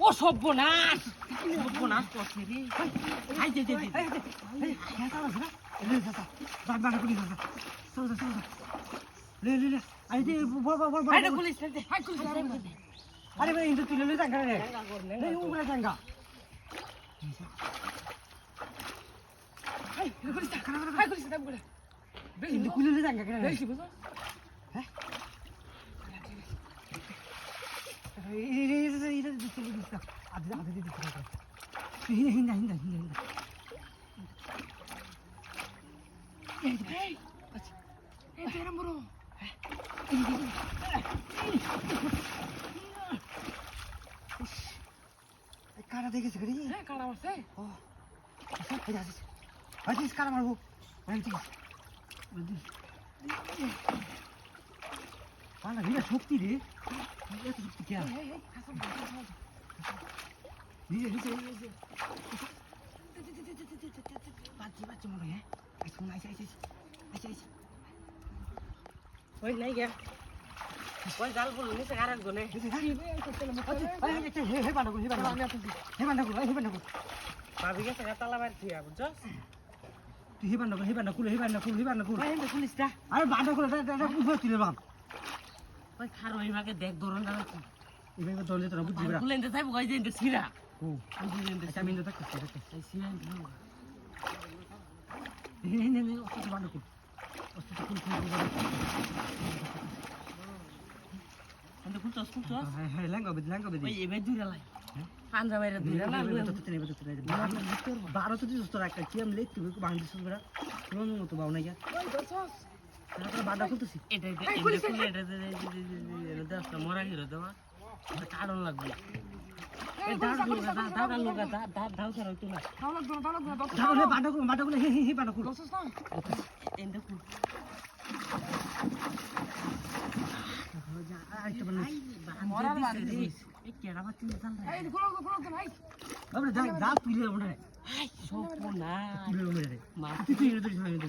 ও সর্বনাশ সর্বনাশ করছে রে আই দে দে अरे भाई इंदु तुले ले जांगा रे नहीं ऊपर जांगा हाय गुलिस हाय गुलिस दाम गुले इंदु कुले ले जांगा रे बेसी बुझो हैं ये तुले दिसता आधे आधे दिसता हिंदा ए अच्छा ए तेरा मरो कारा देखेछ गरी ए कारा मार्छ ओ अच्छा खै जाछ अझै कारा मार्बो भन्छ पाला हिँड शक्ति रे यस्तो शक्ति क्या बाच्ची मलाई है सुन आइस ওই নাই গিয়া ওই জাল বল নিচে কারাক গনে हे बांडको ভাবি গেছে তালা মার দিয়া বুঝছো তুই হে বান্ডকো পুলিশটা আরে বান্ডকো এটা উঠে তুলে বাপ ওই খারো এইভাবে দেখ দরন দাঁড়াচ্ছি এইভাবে দলে তোরা বুঝবি না কুলেন যাইবো গাই যে সিরা ও আচ্ছা আমি তো করতে এই সিরা নে ওটা বান্ডকো ওটা কুল আমরা কুলছস হ্যাঁ লাঙ্গা বেদি ওই এবে দূরে লাই পাঞ্জা বাইরে দূরে না বারো তো দিস তোরা একটা কি আমি লেট তুই বাঁধ দিস বেড়া কোন মতো বাউ না গিয়া ওই দছস তারপরে বাডা করতেছি এটা মরা গিয়ে দেওয়া কারণ লাগবে দাও ছাড়া হইতো না বাডাগুলো হে বাডাগুলো তুই